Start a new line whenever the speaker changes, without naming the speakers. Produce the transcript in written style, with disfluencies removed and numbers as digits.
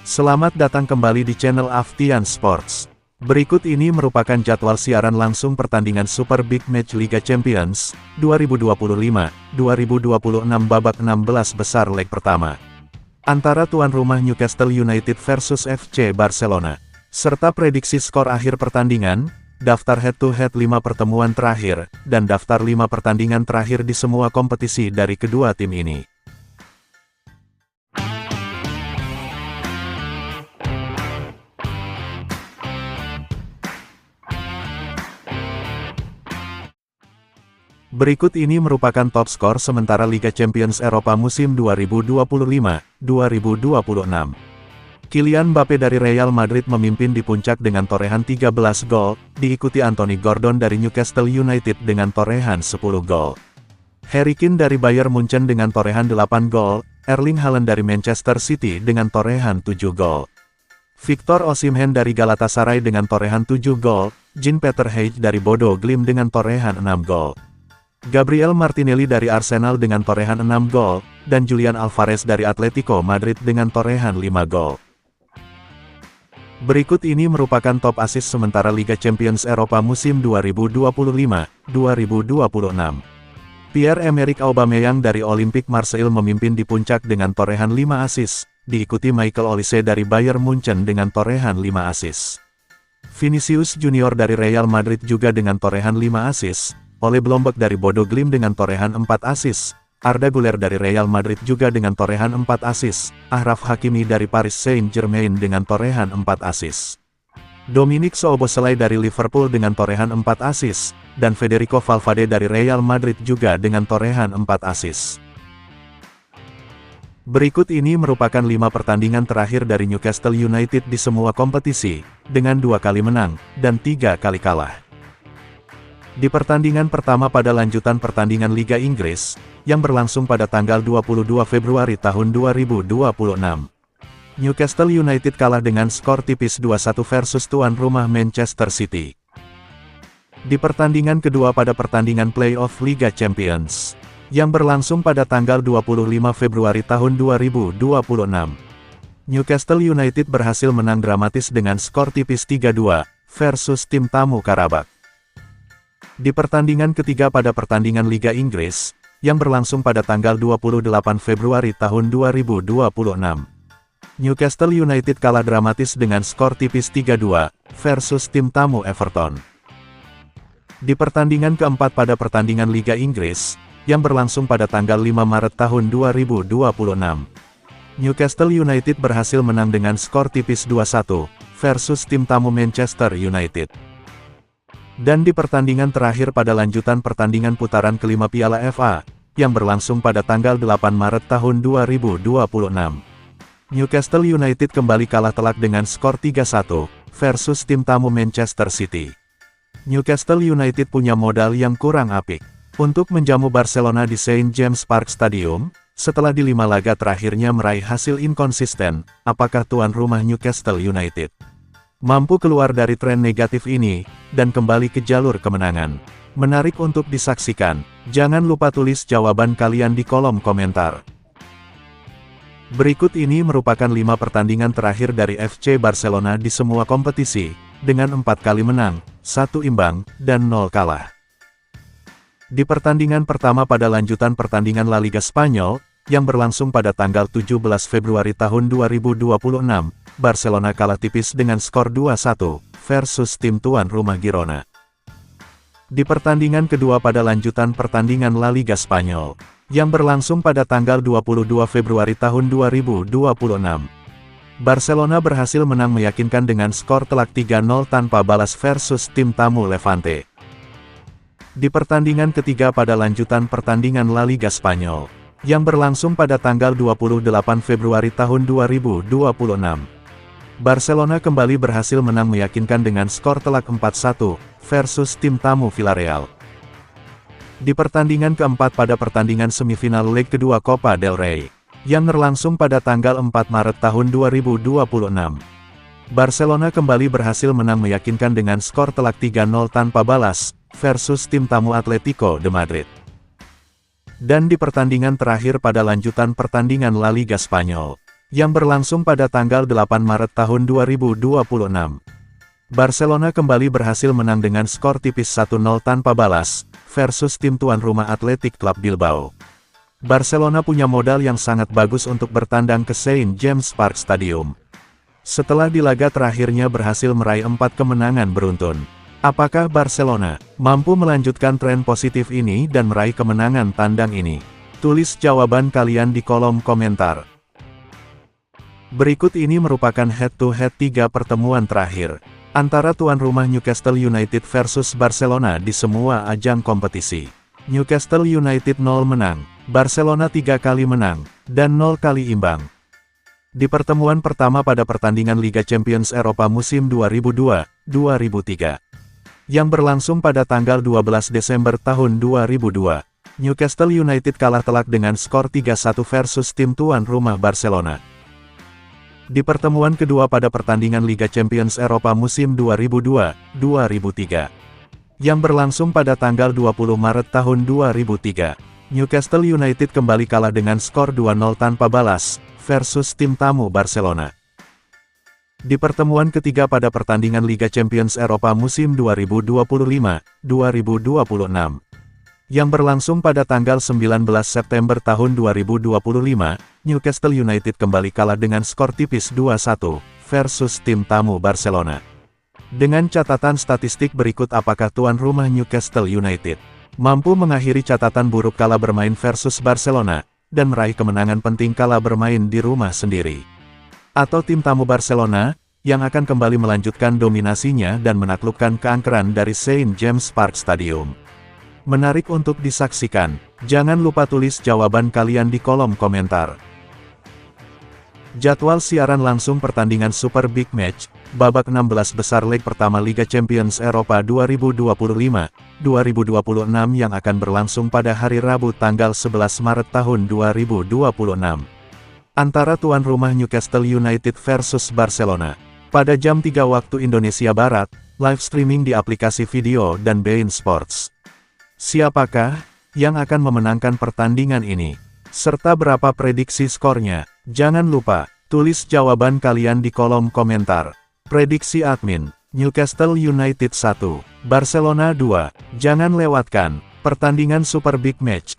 Selamat datang kembali di channel Aftian Sports. Berikut ini merupakan jadwal siaran langsung pertandingan Super Big Match Liga Champions 2025-2026 babak 16 besar leg pertama. Antara tuan rumah Newcastle United versus FC Barcelona. Serta prediksi skor akhir pertandingan, daftar head-to-head 5 pertemuan terakhir, dan daftar 5 pertandingan terakhir di semua kompetisi dari kedua tim ini. Berikut ini merupakan top skor sementara Liga Champions Eropa musim 2025-2026. Kylian Mbappe dari Real Madrid memimpin di puncak dengan torehan 13 gol, diikuti Anthony Gordon dari Newcastle United dengan torehan 10 gol. Harry Kane dari Bayern Munchen dengan torehan 8 gol, Erling Haaland dari Manchester City dengan torehan 7 gol. Victor Osimhen dari Galatasaray dengan torehan 7 gol, Jean-Peter Hage dari Bodo Glimt dengan torehan 6 gol. Gabriel Martinelli dari Arsenal dengan torehan 6 gol, dan Julian Alvarez dari Atletico Madrid dengan torehan 5 gol. Berikut ini merupakan top assist sementara Liga Champions Eropa musim 2025-2026. Pierre-Emerick Aubameyang dari Olympique Marseille memimpin di puncak dengan torehan 5 assist, diikuti Michael Olise dari Bayern Munchen dengan torehan 5 assist. Vinicius Junior dari Real Madrid juga dengan torehan 5 assist, Ole Blomberg dari Bodo Glimt dengan torehan 4 assist, Arda Güler dari Real Madrid juga dengan torehan 4 assist, Achraf Hakimi dari Paris Saint-Germain dengan torehan 4 assist. Dominic Szoboszlai dari Liverpool dengan torehan 4 assist, dan Federico Valverde dari Real Madrid juga dengan torehan 4 assist. Berikut ini merupakan 5 pertandingan terakhir dari Newcastle United di semua kompetisi, dengan 2 kali menang, dan 3 kali kalah. Di pertandingan pertama pada lanjutan pertandingan Liga Inggris, yang berlangsung pada tanggal 22 Februari tahun 2026. Newcastle United kalah dengan skor tipis 2-1 versus tuan rumah Manchester City. Di pertandingan kedua pada pertandingan playoff Liga Champions, yang berlangsung pada tanggal 25 Februari tahun 2026. Newcastle United berhasil menang dramatis dengan skor tipis 3-2, versus tim tamu Karabakh. Di pertandingan ketiga pada pertandingan Liga Inggris, yang berlangsung pada tanggal 28 Februari tahun 2026. Newcastle United kalah dramatis dengan skor tipis 3-2, versus tim tamu Everton. Di pertandingan keempat pada pertandingan Liga Inggris, yang berlangsung pada tanggal 5 Maret tahun 2026. Newcastle United berhasil menang dengan skor tipis 2-1, versus tim tamu Manchester United. Dan di pertandingan terakhir pada lanjutan pertandingan putaran kelima Piala FA, yang berlangsung pada tanggal 8 Maret tahun 2026. Newcastle United kembali kalah telak dengan skor 3-1, versus tim tamu Manchester City. Newcastle United punya modal yang kurang apik untuk menjamu Barcelona di St. James Park Stadium, setelah di 5 laga terakhirnya meraih hasil inkonsisten. Apakah tuan rumah Newcastle United mampu keluar dari tren negatif ini, dan kembali ke jalur kemenangan? Menarik untuk disaksikan. Jangan lupa tulis jawaban kalian di kolom komentar. Berikut ini merupakan 5 pertandingan terakhir dari FC Barcelona di semua kompetisi, dengan 4 kali menang, 1 imbang, dan 0 kalah. Di pertandingan pertama pada lanjutan pertandingan La Liga Spanyol, yang berlangsung pada tanggal 17 Februari tahun 2026, Barcelona kalah tipis dengan skor 2-1, versus tim tuan rumah Girona. Di pertandingan kedua pada lanjutan pertandingan La Liga Spanyol, yang berlangsung pada tanggal 22 Februari tahun 2026, Barcelona berhasil menang meyakinkan dengan skor telak 3-0 tanpa balas versus tim tamu Levante. Di pertandingan ketiga pada lanjutan pertandingan La Liga Spanyol, yang berlangsung pada tanggal 28 Februari tahun 2026, Barcelona kembali berhasil menang meyakinkan dengan skor telak 4-1, versus tim tamu Villarreal. Di pertandingan keempat pada pertandingan semifinal leg kedua Copa del Rey, yang berlangsung pada tanggal 4 Maret tahun 2026, Barcelona kembali berhasil menang meyakinkan dengan skor telak 3-0 tanpa balas, versus tim tamu Atletico de Madrid. Dan di pertandingan terakhir pada lanjutan pertandingan La Liga Spanyol, yang berlangsung pada tanggal 8 Maret tahun 2026. Barcelona kembali berhasil menang dengan skor tipis 1-0 tanpa balas, versus tim tuan rumah Athletic Club Bilbao. Barcelona punya modal yang sangat bagus untuk bertandang ke Saint James Park Stadium. Setelah di laga terakhirnya berhasil meraih 4 kemenangan beruntun. Apakah Barcelona mampu melanjutkan tren positif ini dan meraih kemenangan tandang ini? Tulis jawaban kalian di kolom komentar. Berikut ini merupakan head-to-head 3 pertemuan terakhir antara tuan rumah Newcastle United versus Barcelona di semua ajang kompetisi. Newcastle United 0 menang, Barcelona 3 kali menang, dan 0 kali imbang. Di pertemuan pertama pada pertandingan Liga Champions Eropa musim 2002-2003, yang berlangsung pada tanggal 12 Desember tahun 2002, Newcastle United kalah telak dengan skor 3-1 versus tim tuan rumah Barcelona. Di pertemuan kedua pada pertandingan Liga Champions Eropa musim 2002-2003, yang berlangsung pada tanggal 20 Maret tahun 2003, Newcastle United kembali kalah dengan skor 2-0 tanpa balas, versus tim tamu Barcelona. Di pertemuan ketiga pada pertandingan Liga Champions Eropa musim 2025-2026, yang berlangsung pada tanggal 19 September tahun 2025, Newcastle United kembali kalah dengan skor tipis 2-1, versus tim tamu Barcelona. Dengan catatan statistik berikut, apakah tuan rumah Newcastle United mampu mengakhiri catatan buruk kala bermain versus Barcelona, dan meraih kemenangan penting kala bermain di rumah sendiri? Atau tim tamu Barcelona, yang akan kembali melanjutkan dominasinya dan menaklukkan keangkeran dari Saint James Park Stadium? Menarik untuk disaksikan. Jangan lupa tulis jawaban kalian di kolom komentar. Jadwal siaran langsung pertandingan Super Big Match, babak 16 besar leg pertama Liga Champions Eropa 2025-2026 yang akan berlangsung pada hari Rabu tanggal 11 Maret tahun 2026. Antara tuan rumah Newcastle United versus Barcelona. Pada jam 3 waktu Indonesia Barat, live streaming di aplikasi video dan beIN Sports. Siapakah yang akan memenangkan pertandingan ini? Serta berapa prediksi skornya? Jangan lupa, tulis jawaban kalian di kolom komentar. Prediksi admin, Newcastle United 1, Barcelona 2. Jangan lewatkan pertandingan Super Big Match